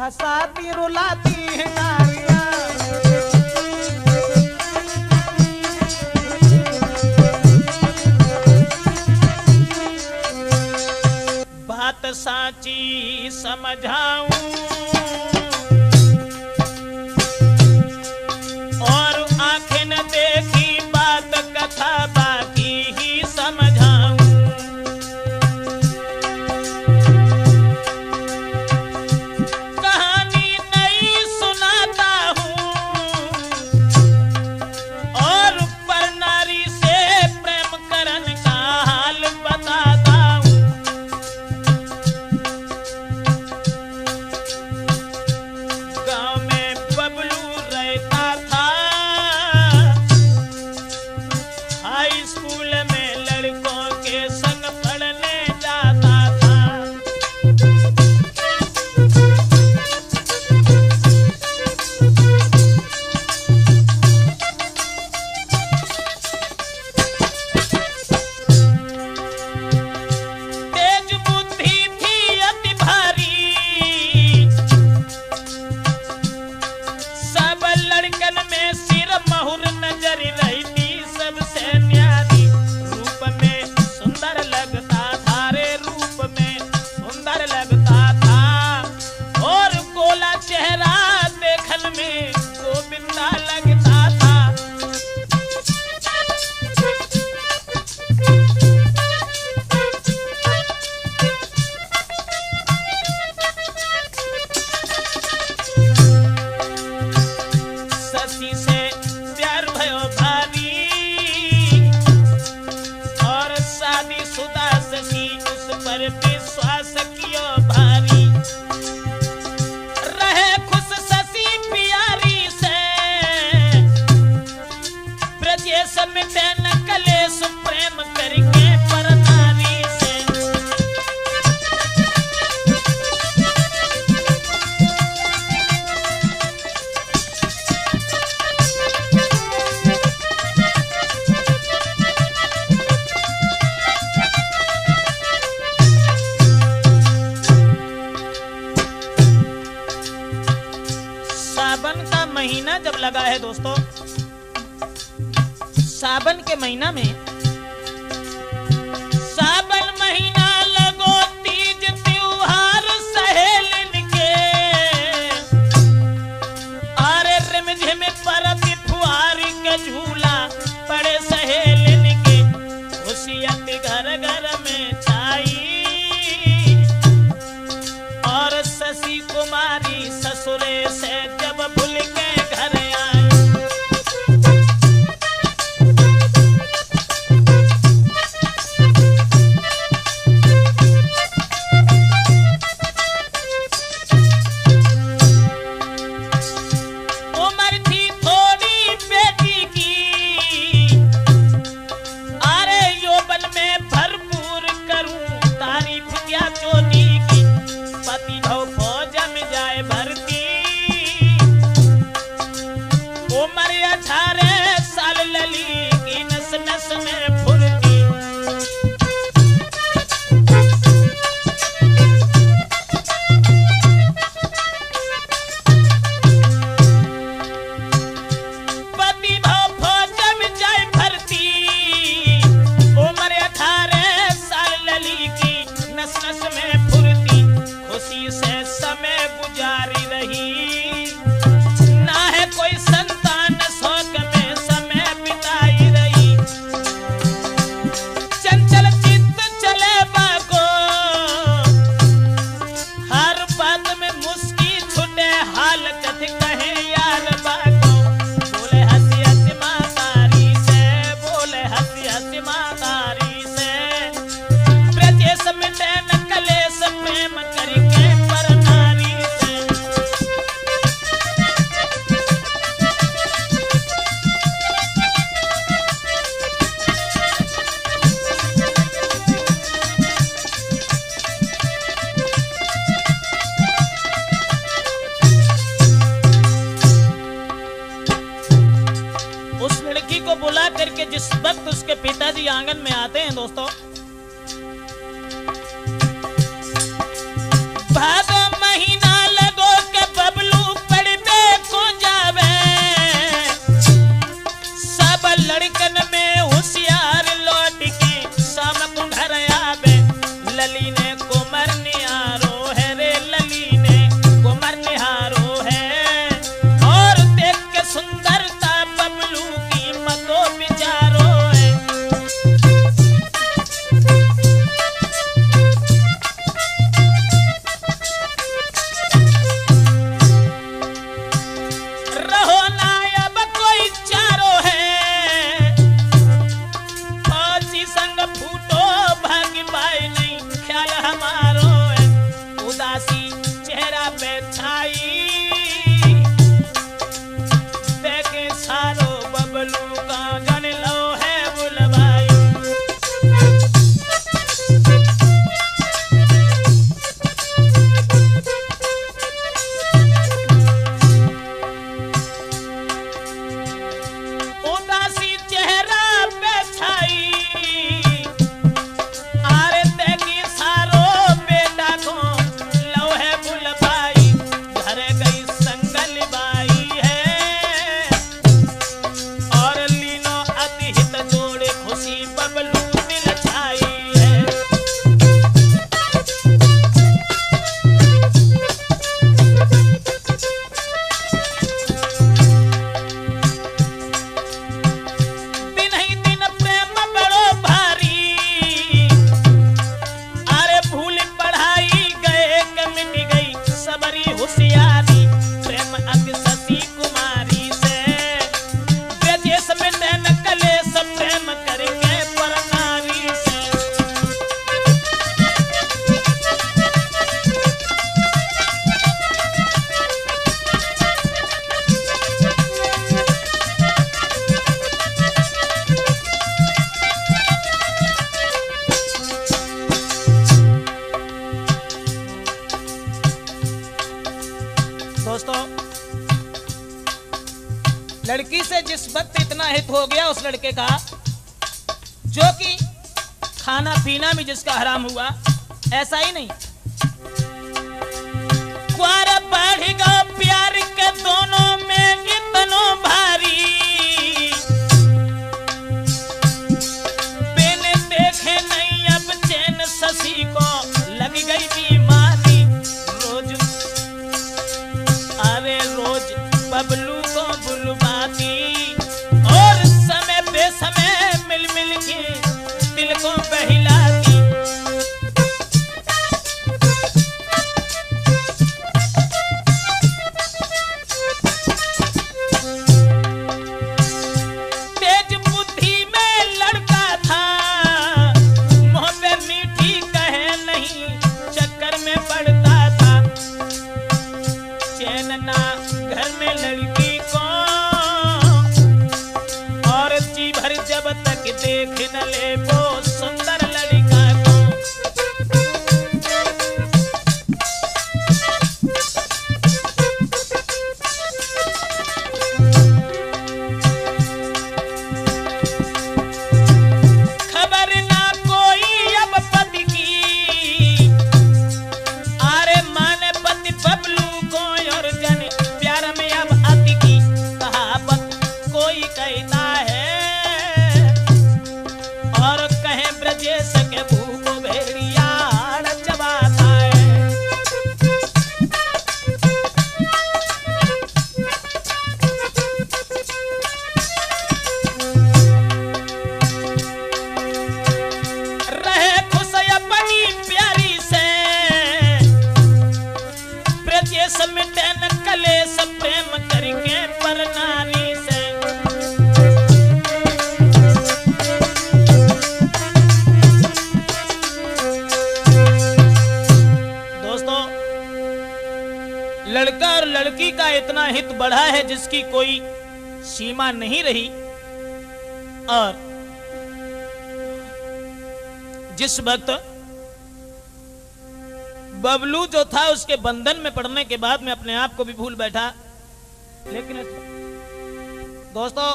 हंसाती रुलाती है नारियां। बात साची समझाऊं और आंखें न देखी बात कथा बाकी ही समझाऊं। कहानी नई सुनाता हूँ और पर नारी से प्रेम करन का हाल बताता हूँ। गांव में बबलू रहता था, हाई स्कूल में लड़कों के संग पढ़ने जाता था। तेज बुद्धि थी अति भारी, सब लड़कन में सिर महुर नजर रहती सबसे न्यारी। रूप में सुंदर लगता था रे, रूप में सुंदर लगता था और गोला चेहरा देखन में गोविंदा लगता था। शशि से प्यार भयो भारी और शादीशुदा शशि उस पर विश्वास कियो भारी। रहे खुश शशि प्यारी से, ब्रजेश मिटे न कलेश प्रेम करके पर नारी से। सावन का महीना जब लगा है दोस्तों, सावन के महीना में, सावन महीना लगो तीज त्योहार सहेलिन के, अरे रिमझिम परब फुहारी के झूला पड़े सहेलिन के। खुशियत घर घर में छाई और शशि कुमारी ससुरे से जब भूल के घर आई। उम्र थी थोड़ी बेटी की, अरे यौवन में भरपूर करूं तारीफ क्या चोली की। पति भव फौज में जाए भर्ती, उम्र 18 साल लली की नस नस में फुर्ती। पति भव फौज में जाए भर्ती, उम्र 18 साल लली की नस नस में फुर्ती। खुशी से समय गुजारी रही, ना है कोई संतान शौक में समय बिताई रही। चंचल चित्त चले बागो, हर बात में मुस्की छुटे हाल कथ कहे यार बागो। बोले हंसी हंसी मातारी से, बोले हंसी हंसी मातारी से, ब्रजेश मिटे न कलेश प्रेम करके पर नारी से। उस लड़की को बुला करके जिस वक्त उसके पिताजी आंगन में आते हैं दोस्तों, भादो महीना लगो हित हो गया उस लड़के का, जो कि खाना पीना भी जिसका हराम हुआ। ऐसा ही नहीं, क्वारा बढ़ेगा प्यार के दोनों में इतनो भारी, बेने देखे नहीं अब चैन शशि को लग गई बीमारी। रोज आवे रोज बबलू को बुलवाती, और समय बेसमय मिल मिल के दिल को बहलाती। तेज बुद्धि में लड़का था, मुंह पे मीठी कहे नहीं, चक्कर में पड़ता था। चैन ना घर में लड़की को, और जी भर जब तक देख न ले वो सुंदर लड़का को। खबर ना कोई अब पति की, आरे माने पति बबलू को, और जन प्यार में अब अति की कहावत कोई कहता है, और कहे ब्रजेश के भूख भेड़िया चबाता है। रहे खुश अपनी प्यारी से, ब्रजेश मिटे न कलेश प्रेम करके पर नारी से। दोस्तों, लड़का और लड़की का इतना हित बढ़ा है जिसकी कोई सीमा नहीं रही, और जिस वक्त बबलू जो था उसके बंधन में पड़ने के बाद मैं अपने आप को भी भूल बैठा। लेकिन दोस्तों,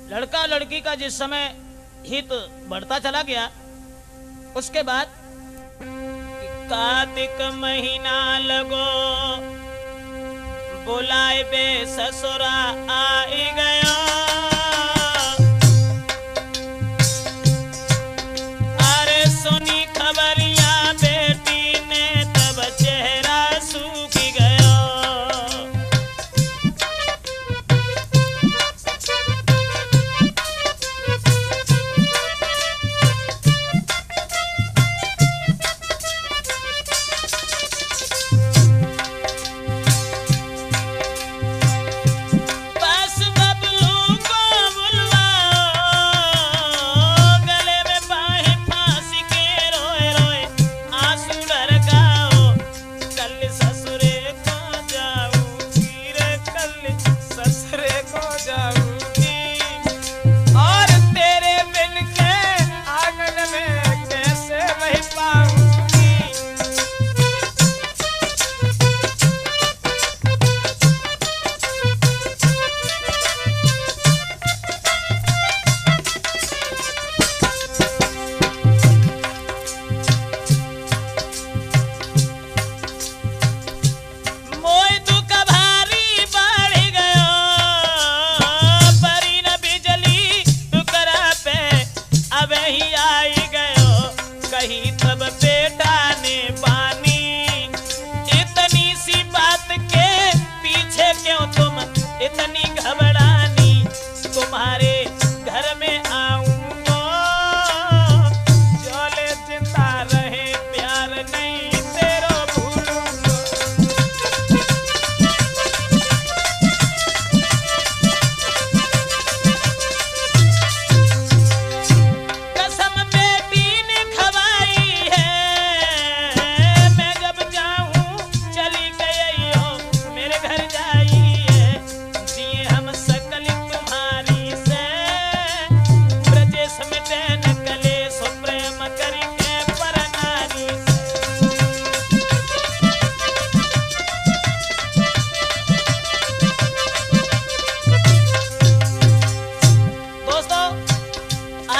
लड़का लड़की का जिस समय हित बढ़ता चला गया, उसके बाद कार्तिक महीना लगो, बुलाए बे ससुरा आई गया। अरे सुनी खबरिया बेटी ने तब चेहरा सूख गया। बस बबलू को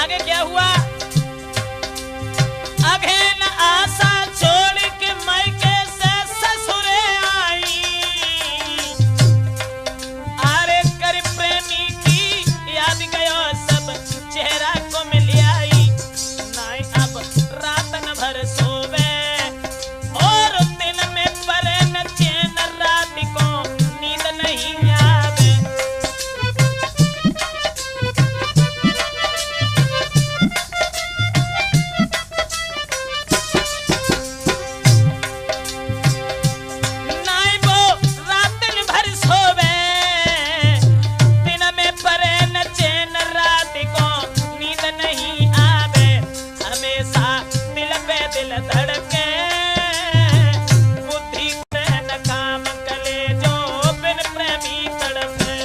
आगे क्या हुआ? अघेन आशा छोड़ के मायके से ससुरे आई, आरे कर प्रेमी की याद गयो सब चेहरा को मिल आई। नाई अब रातन भर सोवे और दिन में परे न चैन, रात को नींद नहीं आवे। नाई वो रातन भर सोवे, दिन में परे न चैन, रात को नींद नहीं आवे। हमेशा दिल पे दिल धड़के, बुद्धि पे न काम कले, जो बिन प्रेमी तड़पे।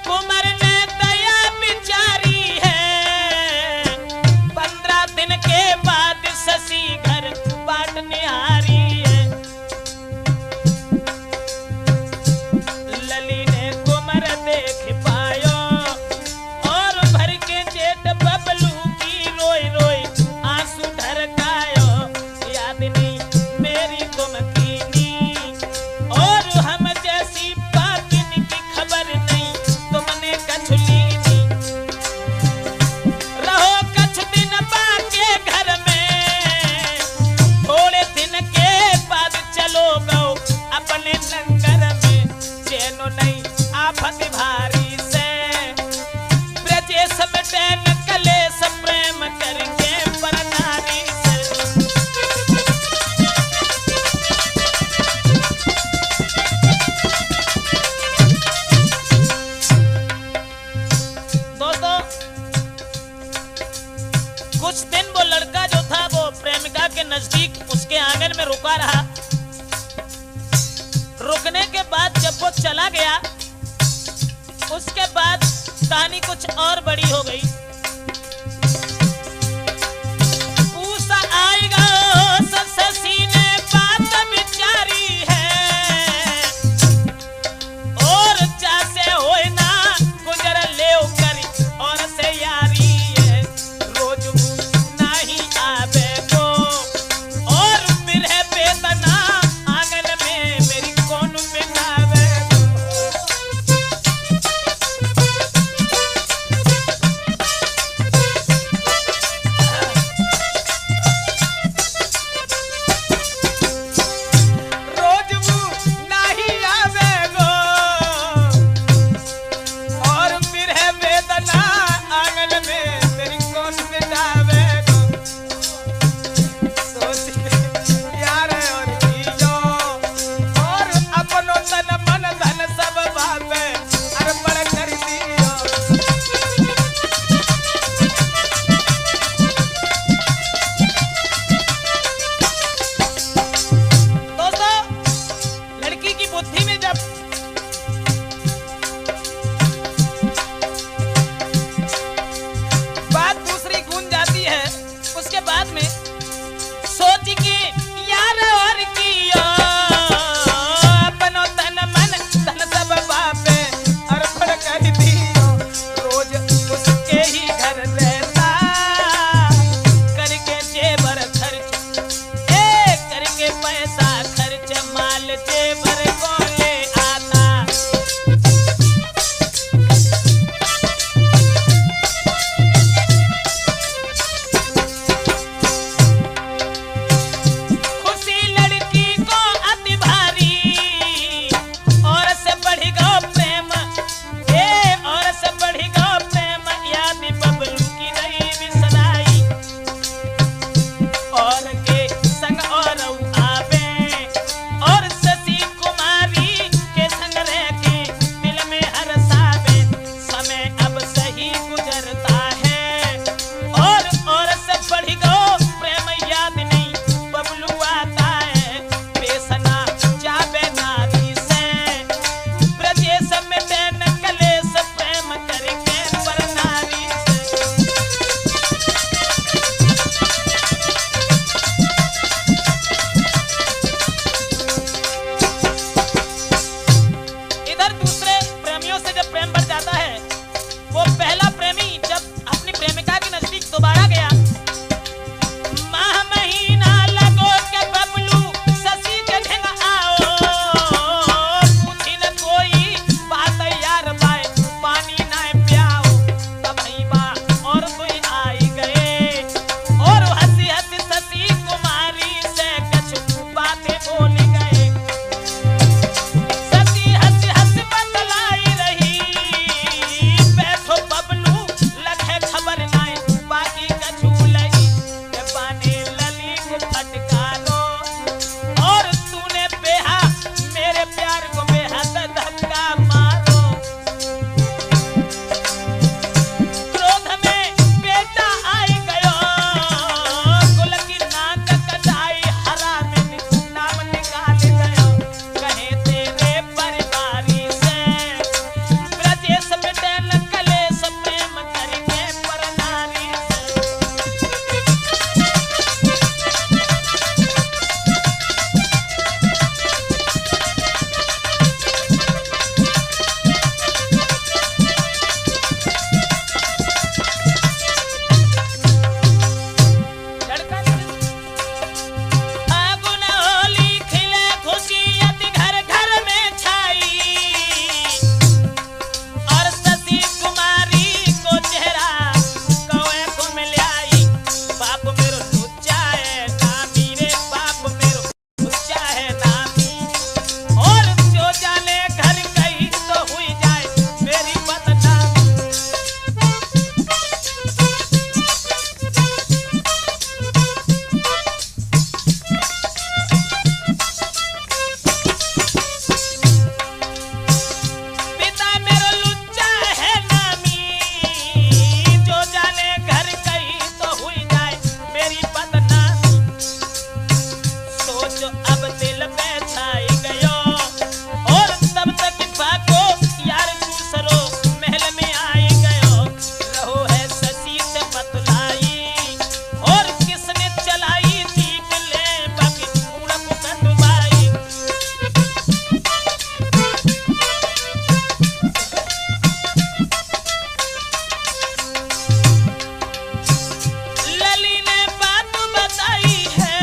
कुंवर ने दया बिचारी है, 15 दिन के बाद शशि घर बांटने आ रही है। लली ने कुंवर देख पायो और भर के जेठ बबलू की रोई रोई आंसू ढरकायो। याद नहीं मेरी तुम कीनी और हम जैसी बाकिन की खबर नहीं तुमने कछ लीनी। रहो कछ दिन बाके घर में, थोड़े दिन के बाद चलो गो अपने नंगर में। चैनो नहीं आफत भारी से, ब्रजेश मिटेन कलेश, प्रेम करके परनारी से। दोस्तों, कुछ दिन वो लड़का जो था वो प्रेमिका के नजदीक उसके आंगन में रुका रहा। रुकने के बाद जब वो चला गया, उसके बाद कहानी कुछ और बड़ी हो गई। उषा आएगा शशि ने बात बिचारी है, और चासे होए ना गुजर ले करी और से यारी है। रोज नहीं आवे को और बिरह बेतना, आंगन में मेरी कौन बिनावे को। उधर दूसरे प्रेमियों से जब प्रेम बढ़ जाता है, वो पहला प्रेमी जब अपनी प्रेमिका के नजदीक दोबारा गया, माह महीना लगो के बबलू ससी के ढेंग आओ, पूछी न कोई बात यार बाय पानी ना प्याओ, तब ही बा और कोई आई गए और हंसी हंसी ससी कुमारी से कुछ बातें बोल गए। ससी हंसी हंसी बतलाई रही, बैठो बबलू लगे खबर नाय बाकी कछु लई के बाने लली को फटकारो, और तूने बेहा मेरे प्यार को बेहद धक्का मारो। क्रोध में बेटा आई गयो, कुल की नाक कटाई हरा में नाम निकाल गयो, कहे तेरे परिवारी से ब्रजेश बिटेल कलेश प्रेम करके पर नारी लड़का फागुन होली खिले खुशी यदि घर घर में छाई, और सती कुमारी को चेहरा कौए को मिल आई। बाप मेरो लुच्चा है नामी रे, बाप मेरो लुच्चा है नामी, और जो जाने घर कहीं तो हुई जाए मेरी बदनामी। पिता मेरो लुच्चा है नामी, जो जाने घर कहीं तो हुई जाए मेरी बदनामी। सोच अब दिल में छाई गयो, और तब तक भागो यार दूसरो महल में आई गयो। रहो है ससी से बतलाई, और किसने चलाई दीप ले बाकी उड़प कटवाई। लली ने बात बताई है,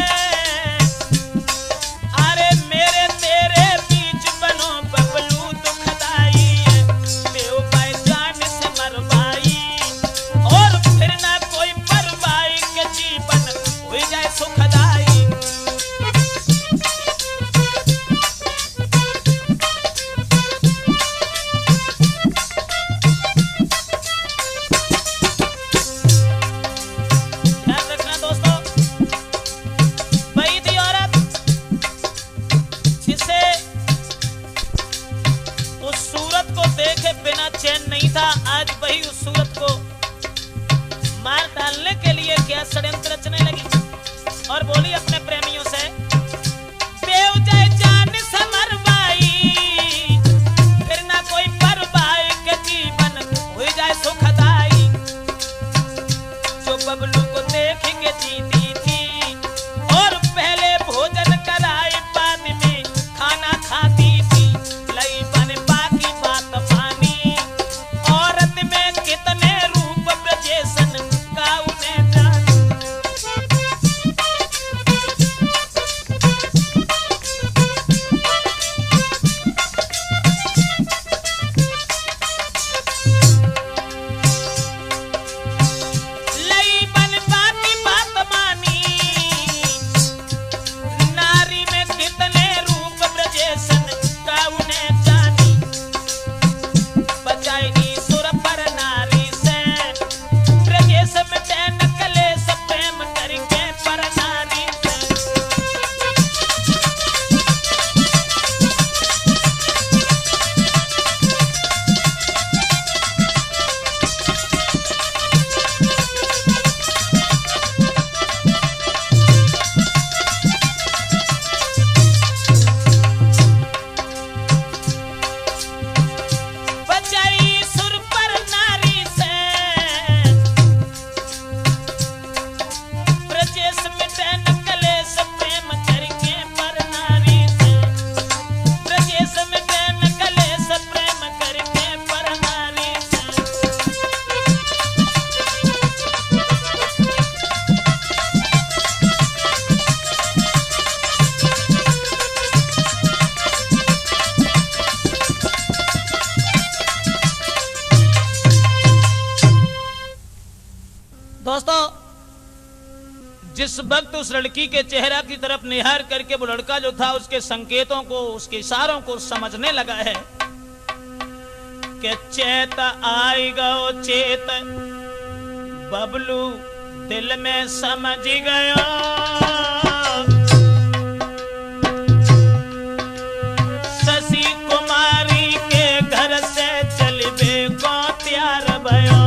अरे मेरे तेरे बीच बनो बबलू दुखदाई है, बेवफाई जान से मरवाई, और फिर ना कोई परवाई के जीवन हुई जाए सुखदाई। ध्यान रखना दोस्तों, वही थी औरत जिसे उस सूरत को देखे बिना चैन नहीं था, आज वही उस सूरत को मार डालने के लिए क्या षड्यंत्र रचने लगी, और बोली अपने प्रेमियों से, बेव जाए जान से मरवाई, फिर ना कोई परवाई के जीवन हुई जाए सुखदाई। जो बबलू को देख के जीती थी, और पहले भोजन कराए बाद में खाना खाती थी, लई बन बाकी बात पानी, औरत में कितने रूप ब्रजेशन का उन्हें जान। जिस वक्त उस लड़की के चेहरा की तरफ निहार करके वो लड़का जो था उसके संकेतों को, उसके इशारों को समझने लगा है कि चेत आई गो चेत, बबलू दिल में समझ गया, शशि कुमारी के घर से चलबे को तैयार भयो।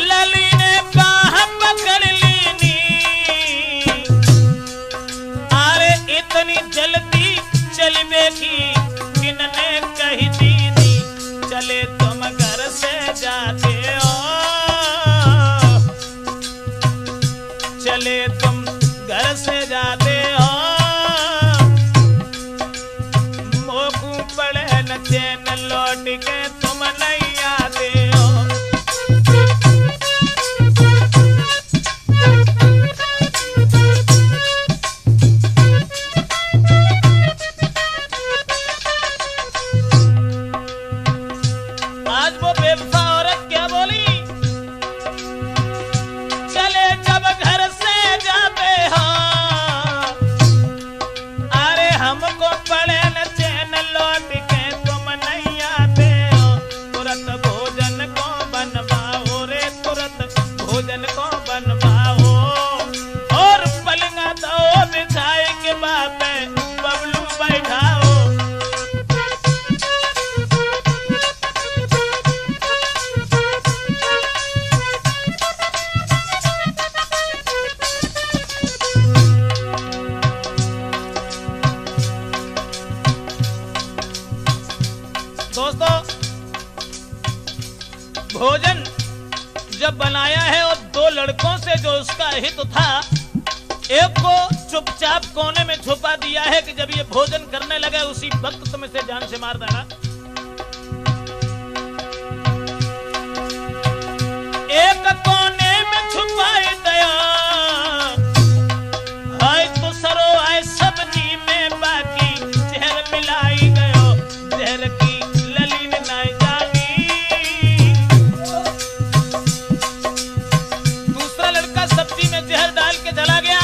लली ने बाह पकड़ लीनी, अरे इतनी जल्दी चलबे की किनने कही दीदी, चले तुम घर से जाते हो, चले तुम घर से जाते हो, मोकू पड़े न चैन लौट के तुम नहीं आते हो। आज वो बेवफा औरत क्या बोली, चले जब घर से जाते हो, अरे हमको पड़े न चैन लौट के तुम नहीं आते हो, तुरंत भोजन को बनवाओ रे, तुरंत भोजन को बनवाओ, और पलंगा दो बिछाए के बाप बबलू बैठाओ। दोस्तों, भोजन जब बनाया है और दो लड़कों से जो उसका हित था, एक को चुपचाप कोने में छुपा दिया है कि जब ये भोजन करने लगे उसी वक्त तुम इसे जान से मार देना। एक कोने में छुपाई दया, हाय तो सरो आए सब्जी में बाकी जहर मिलाई गयो, जहर की लली ने ना जानी। दूसरा लड़का सब्जी में जहर डाल के चला गया,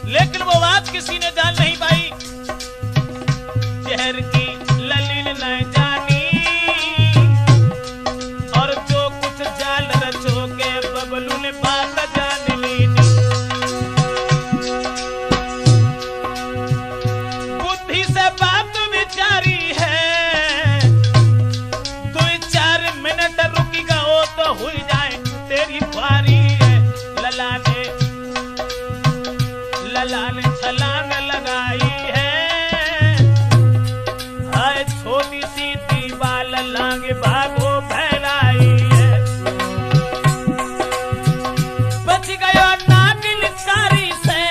लेकिन वो बात किसी ने जान नहीं पाई, जहर की लली ने ना जानी, और जो कुछ जाल रचो के बबलू ने बात जान ली। बुद्धि से बात विचारी है, 2-4 मिनट रुकी गो तो हुई जाए तेरी बारी है। लला ने छलांग लगाई है, हाय छोटी सी दीवाल लांग भागो फैलाई है, बच गयो नागिन कारी से,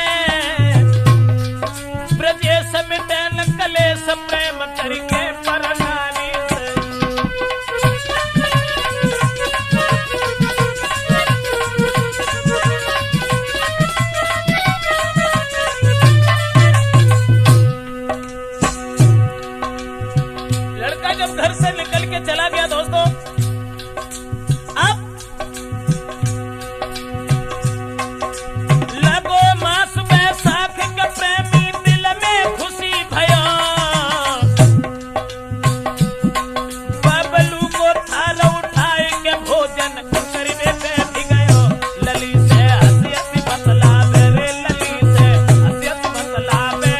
ब्रजेश मिटन कलेश प्रेम करके परनानी से। लड़का जब घर से निकल के चला गया दोस्तों, अब लगो मास बैसाख के प्रेमी दिल में खुशी भयो, बबलू को थाल उठाए के भोजन करवे बैठ गयो, लली से हंसी हंसी बतलावे रे, लली से हंसी हंसी बतलावे,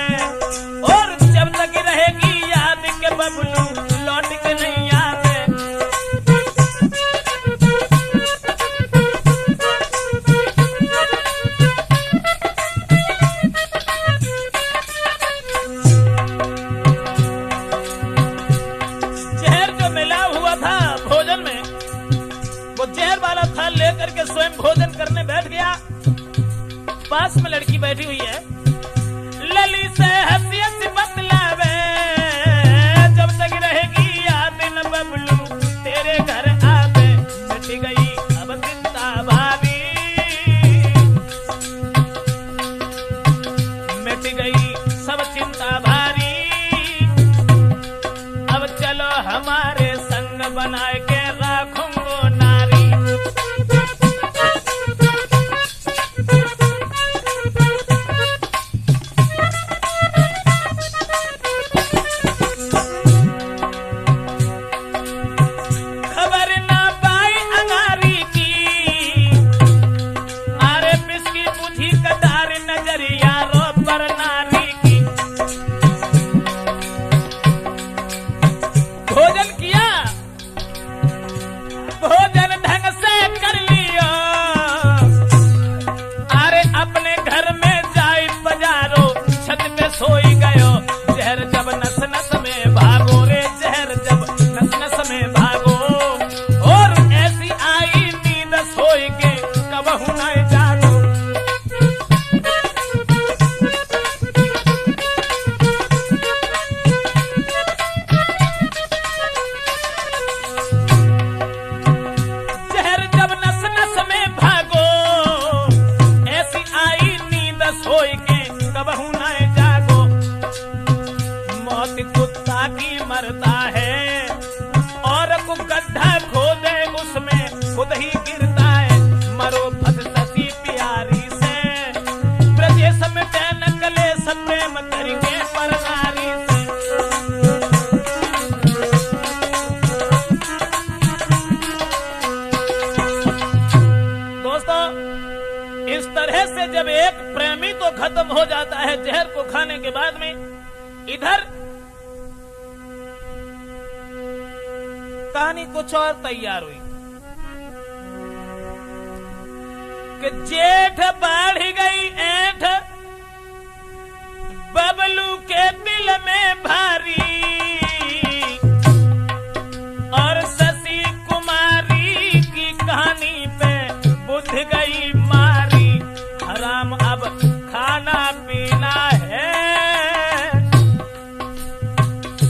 और जब तक रहेगी याद के बबलू लौट के नहीं आते। जहर जो मिला हुआ था भोजन में, वो जहर वाला था लेकर के स्वयं भोजन करने बैठ गया। पास में लड़की बैठी हुई है, लली से हंसी हंसी बतलावे, जब तक रहेगी याद न बबलू तेरे घर आवे, मिट गई अब चिंता भारी, मिट गई सब चिंता भारी, अब चलो हमारे संग बनाए के राखूंगो नारी। गयो। जहर जब नस नस में भागो रे, जहर जब नस नस में भागो। और ऐसी आई नींद सोई के कबहू न जागो। जहर जब नस नस में भागो, ऐसी आई नींद सोई के कबहू न जागो। मौत कुत्ता की मरता है और को गड्ढा खोदे उसमें खुद ही गिरता है। मरो फस ससी प्यारी से, ब्रजेश में न कलेश प्रेम करेंगे पर नारी से। दोस्तों, इस तरह से जब एक प्रेमी तो खत्म हो जाता है जहर को खाने के बाद में, इधर कहानी कुछ और तैयार हुई कि जेठ बढ़ गई ऐंठ बबलू के दिल में भारी। और शशि कुमारी की कहानी पे बुझ गई मारी। हराम अब खाना पीना है,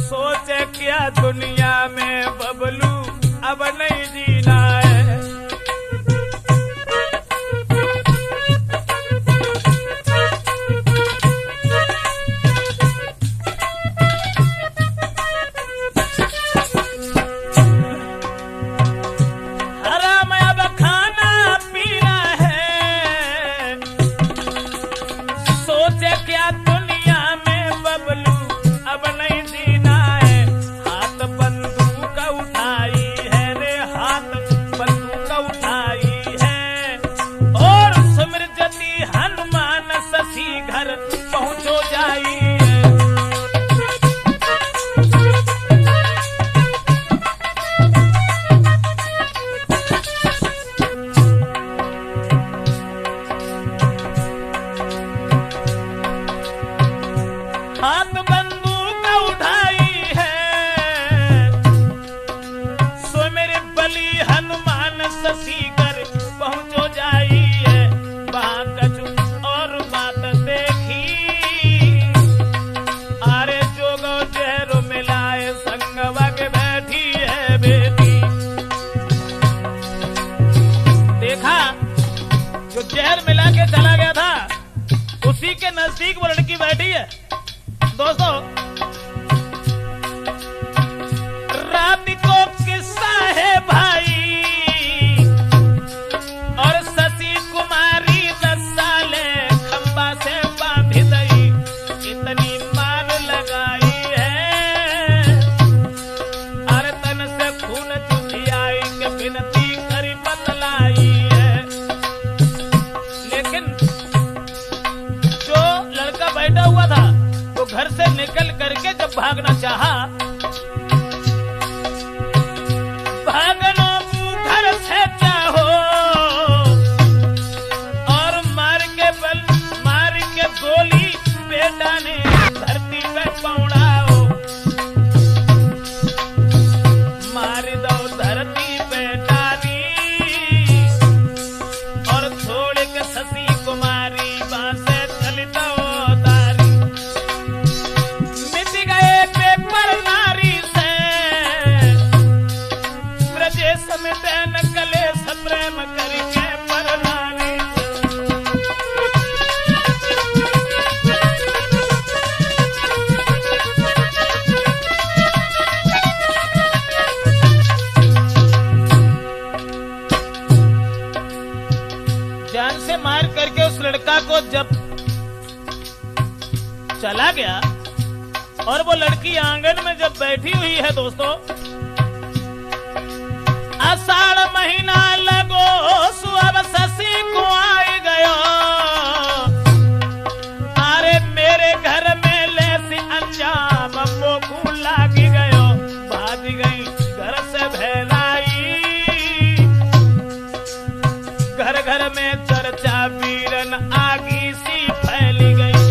सोचे क्या दुनिया में बबलू अब नहीं जीना है। हराम अब खाना पीना है, सोचे क्या दुनिया में बबलू अब नहीं जीना है। हाथ बंदूक उठाई है रे, हाथ बंदूक उठाई है। और सुमृजती हनुमान शशि घर पहुंचो जाई है। हाथ बंदूक उठाई है, सो मेरे बली हनुमान शशि घर पहुंचो जाई है। वहां कछु और बात देखी, अरे जोगो जहरो मिलाए संगवा के बैठी है बेटी। देखा जो जहर मिला के चला गया था, उसी के नजदीक वो लड़की बैठी है। दोस्तों, रात को किस्सा है भाई, और शशि कुमारी 10 साले खंबा से बांधी गई। इतनी मार लगाई है, अरे तन से खून चुसियाई के विनती करी बतलाई है। लेकिन जो लड़का बैठा हुआ था वो घर से निकल करके जब भागना चाहा, भागनो घर से चाहो और मार के गोली बेटा ने धरती पे पौड़ाओ। मार दो धरती पे डाली और छोड़ के शशि कुमारी वहां से चली दो दारी। मिट गए पेपर नारी से, ब्रजेश में न कलेश प्रेम करके पर नारी। जान से मार करके उस लड़का को जब चला गया और वो लड़की आंगन में जब बैठी हुई है दोस्तों, आषाढ़ महीना लगो सुअब शशि को आई गयो। अरे मेरे घर में लेसी अंजाम मोकू लागी गयो। भाग गई घर से भैलाई, घर घर में चर्चा वीरन आगी सी फैली गई।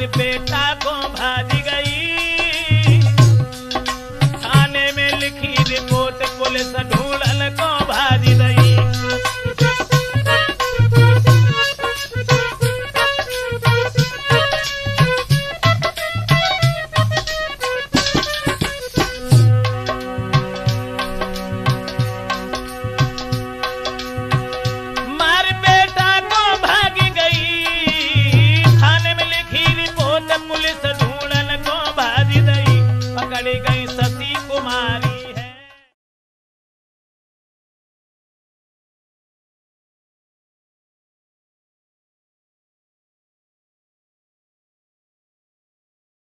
बेटा को भाज